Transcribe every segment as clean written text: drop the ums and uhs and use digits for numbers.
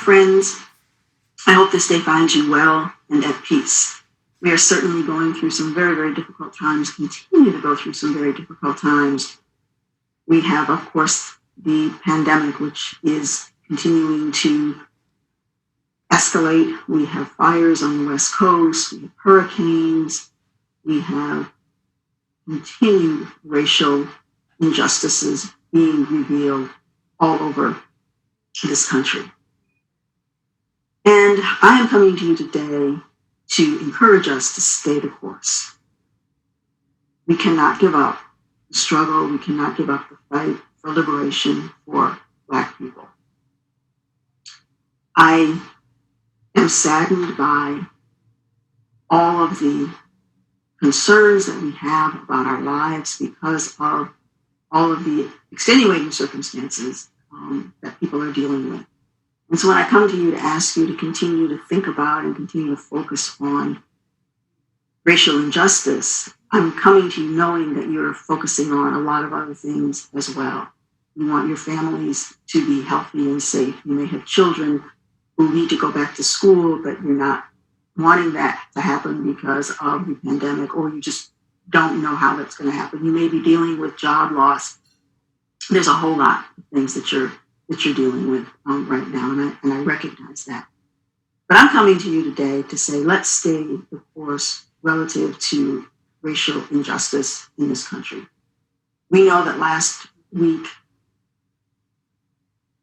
friends, I hope this day finds you well and at peace. We are certainly going through some very, very difficult times, continue to go through some very difficult times. We have, of course, the pandemic, which is continuing to escalate. We have fires on the West Coast, we have hurricanes, we have continued racial injustices being revealed all over this country. And I am coming to you today to encourage us to stay the course. We cannot give up the struggle. We cannot give up the fight for liberation for Black people. I am saddened by all of the concerns that we have about our lives because of all of the extenuating circumstances that people are dealing with. And so when I come to you to ask you to continue to think about and continue to focus on racial injustice, I'm coming to you knowing that you're focusing on a lot of other things as well. You want your families to be healthy and safe. You may have children who need to go back to school, but you're not wanting that to happen because of the pandemic, or you just don't know how that's going to happen. You may be dealing with job loss. There's a whole lot of things that you're dealing with right now, and I recognize that. But I'm coming to you today to say, let's stay the course relative to racial injustice in this country. We know that last week,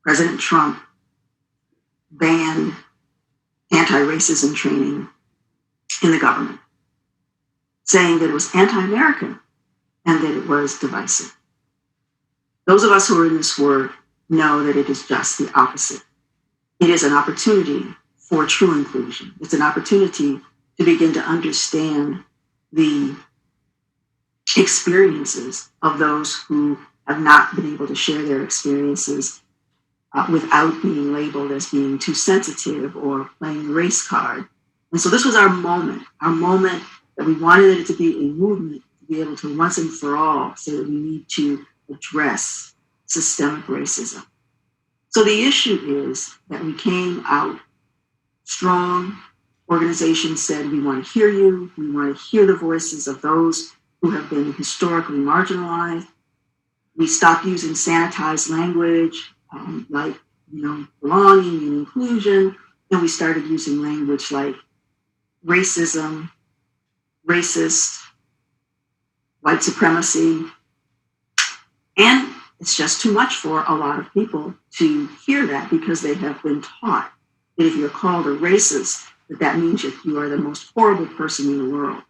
President Trump banned anti-racism training in the government, saying that it was anti-American and that it was divisive. Those of us who are in this work know that it is just the opposite. It is an opportunity for true inclusion. It's an opportunity to begin to understand the experiences of those who have not been able to share their experiences without being labeled as being too sensitive or playing the race card. And so this was our moment that we wanted it to be a movement to be able to once and for all say that we need to address systemic racism. So the issue is that we came out strong. Organizations said, we want to hear you. We want to hear the voices of those who have been historically marginalized. We stopped using sanitized language like, belonging and inclusion. And we started using language like racism, racist, white supremacy. And it's just too much for a lot of people to hear that because they have been taught that if you're called a racist, that means that you are the most horrible person in the world.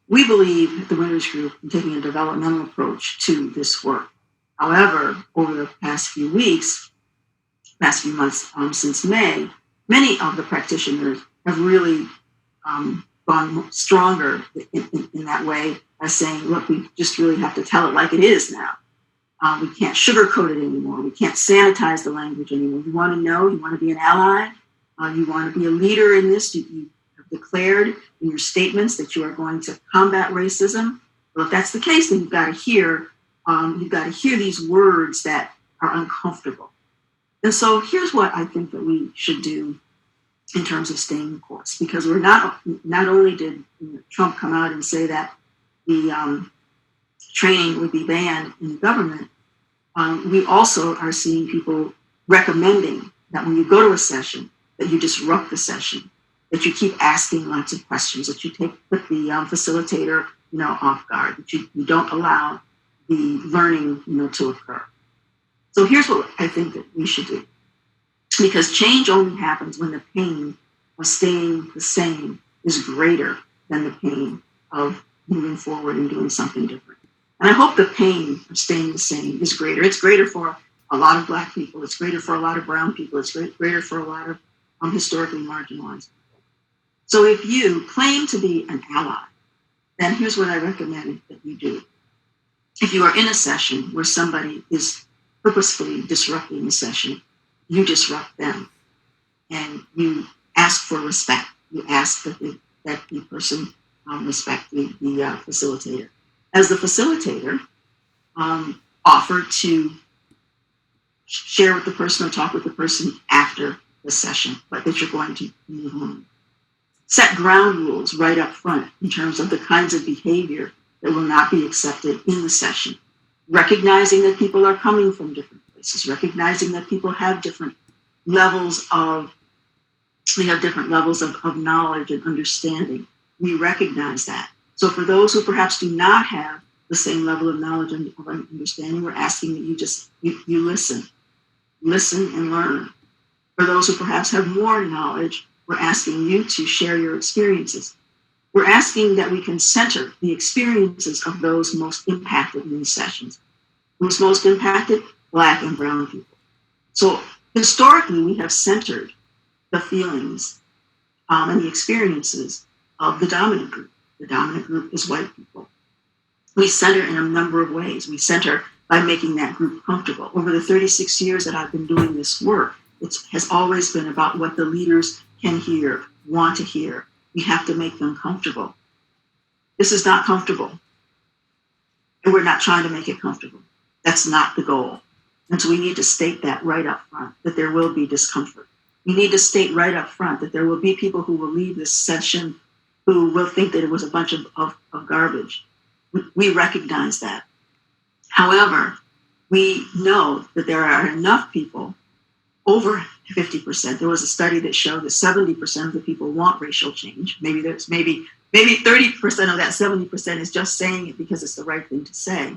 We believe at the Winners Group in taking a developmental approach to this work. However, over the past few months since May, many of the practitioners have really gone stronger in that way by saying, look, we just really have to tell it like it is now. We can't sugarcoat it anymore. We can't sanitize the language anymore. You want to know, you want to be an ally, you want to be a leader in this. You have declared in your statements that you are going to combat racism. Well, if that's the case, then you've got to hear these words that are uncomfortable. And so here's what I think that we should do in terms of staying the course, because we're not only did Trump come out and say that the training would be banned in the government, we also are seeing people recommending that when you go to a session, that you disrupt the session, that you keep asking lots of questions, that you put the facilitator, off guard, that you don't allow the learning, to occur. So here's what I think that we should do. Because change only happens when the pain of staying the same is greater than the pain of moving forward and doing something different. And I hope the pain of staying the same is greater. It's greater for a lot of Black people. It's greater for a lot of brown people. It's greater for a lot of historically marginalized people. So if you claim to be an ally, then here's what I recommend that you do. If you are in a session where somebody is purposefully disrupting the session, you disrupt them and you ask for respect. You ask that the person respect the facilitator. As the facilitator, offer to share with the person or talk with the person after the session, but that you're going to move on. Set ground rules right up front in terms of the kinds of behavior that will not be accepted in the session. Recognizing that people are coming from different places, recognizing that people have different levels of knowledge and understanding. We recognize that. So for those who perhaps do not have the same level of knowledge and of understanding, we're asking that you listen and learn. For those who perhaps have more knowledge, we're asking you to share your experiences. We're asking that we can center the experiences of those most impacted in these sessions. Who's most impacted? Black and brown people. So historically, we have centered the feelings and the experiences of the dominant group. The dominant group is white people. We center in a number of ways. We center by making that group comfortable. Over the 36 years that I've been doing this work, it has always been about what the leaders can hear, want to hear. We have to make them comfortable. This is not comfortable. And we're not trying to make it comfortable. That's not the goal. And so we need to state that right up front, that there will be discomfort. We need to state right up front that there will be people who will leave this session who will think that it was a bunch of garbage. We recognize that. However, we know that there are enough people, over 50%. There was a study that showed that 70% of the people want racial change. Maybe 30% of that 70% is just saying it because it's the right thing to say.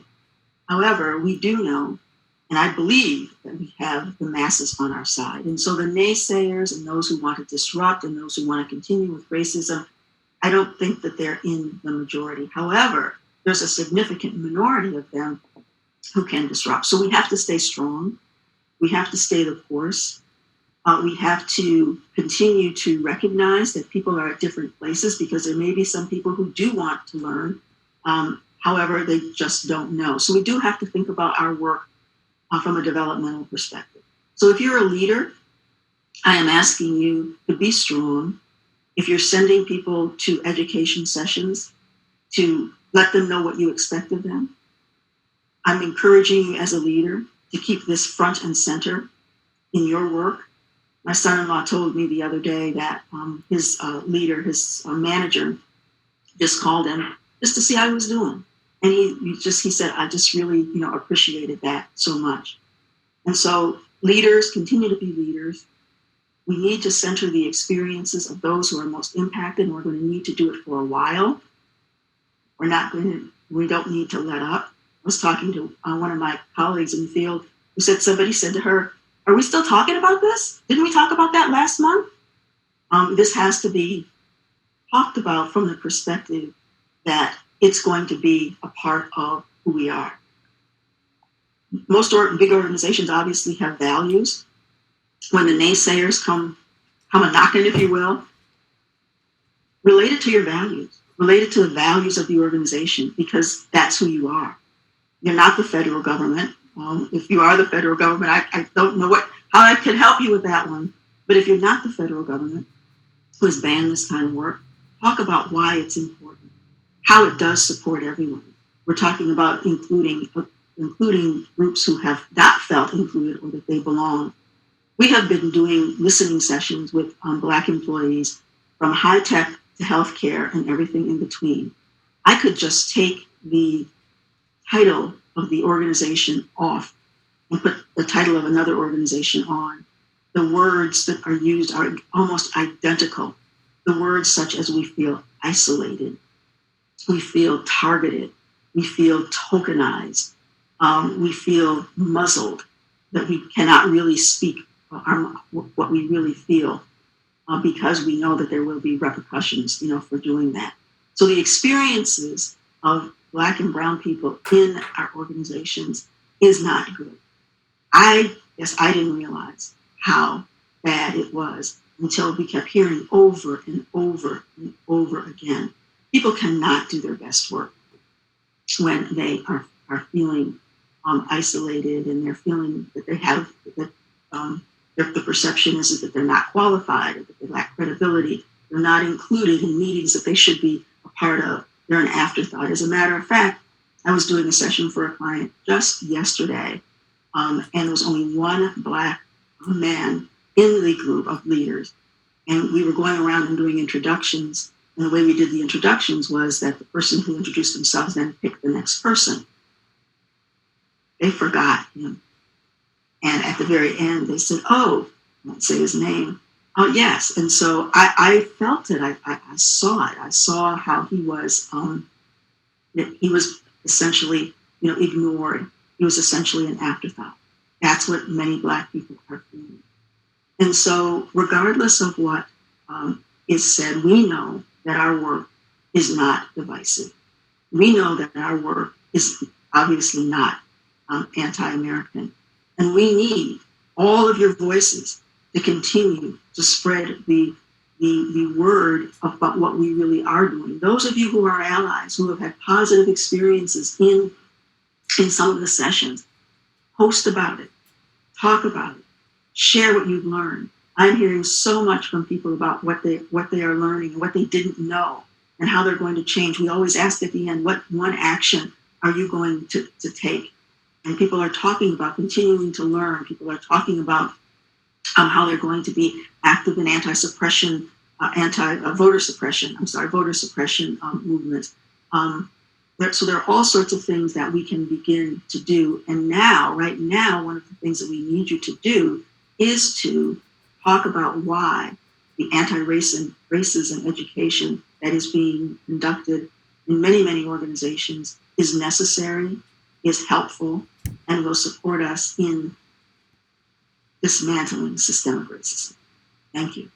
However, we do know, and I believe that we have the masses on our side. And so the naysayers and those who want to disrupt and those who want to continue with racism, I don't think that they're in the majority. However, there's a significant minority of them who can disrupt. So we have to stay strong. We have to stay the course. We have to continue to recognize that people are at different places because there may be some people who do want to learn. However, they just don't know. So we do have to think about our work from a developmental perspective. So if you're a leader, I am asking you to be strong. If you're sending people to education sessions, to let them know what you expect of them. I'm encouraging you as a leader to keep this front and center in your work. My son-in-law told me the other day that his manager, just called him just to see how he was doing. And he said, I just really, appreciated that so much. And so leaders continue to be leaders. We need to center the experiences of those who are most impacted, and we're going to need to do it for a while. We don't need to let up. I was talking to one of my colleagues in the field who said, somebody said to her, are we still talking about this? Didn't we talk about that last month? This has to be talked about from the perspective that it's going to be a part of who we are. Most big organizations obviously have values. When the naysayers come a knocking, if you will, relate it to your values, relate it to the values of the organization, because that's who you are. You're not the federal government. If you are the federal government, I don't know how I can help you with that one. But if you're not the federal government who has banned this kind of work, talk about why it's important, how it does support everyone. We're talking about including groups who have not felt included or that they belong. We have been doing listening sessions with Black employees from high tech to healthcare and everything in between. I could just take the title of the organization off and put the title of another organization on. The words that are used are almost identical. The words such as we feel isolated, we feel targeted, we feel tokenized, we feel muzzled, that we cannot really speak what we really feel because we know that there will be repercussions, for doing that. So the experiences of Black and brown people in our organizations is not good. I didn't realize how bad it was until we kept hearing over and over and over again. People cannot do their best work when they are feeling isolated and they're feeling that they have the perception is that they're not qualified, or that they lack credibility. They're not included in meetings that they should be a part of. They're an afterthought. As a matter of fact, I was doing a session for a client just yesterday, and there was only one Black man in the group of leaders. And we were going around and doing introductions. And the way we did the introductions was that the person who introduced themselves then picked the next person. They forgot him. And at the very end, they said, oh, I won't say his name. Oh, yes. And so I felt it. I saw it. I saw how he was essentially, ignored. He was essentially an afterthought. That's what many Black people are feeling. And so regardless of what is said, we know that our work is not divisive. We know that our work is obviously not anti-American. And we need all of your voices to continue to spread the word about what we really are doing. Those of you who are allies, who have had positive experiences in some of the sessions, post about it, talk about it, share what you've learned. I'm hearing so much from people about what they are learning and what they didn't know and how they're going to change. We always ask at the end, what one action are you going to take? And people are talking about continuing to learn. People are talking about how they're going to be active in voter suppression movements. So there are all sorts of things that we can begin to do. And right now, one of the things that we need you to do is to talk about why the anti-racism education that is being conducted in many, many organizations is necessary, is helpful, and will support us in dismantling systemic racism. Thank you.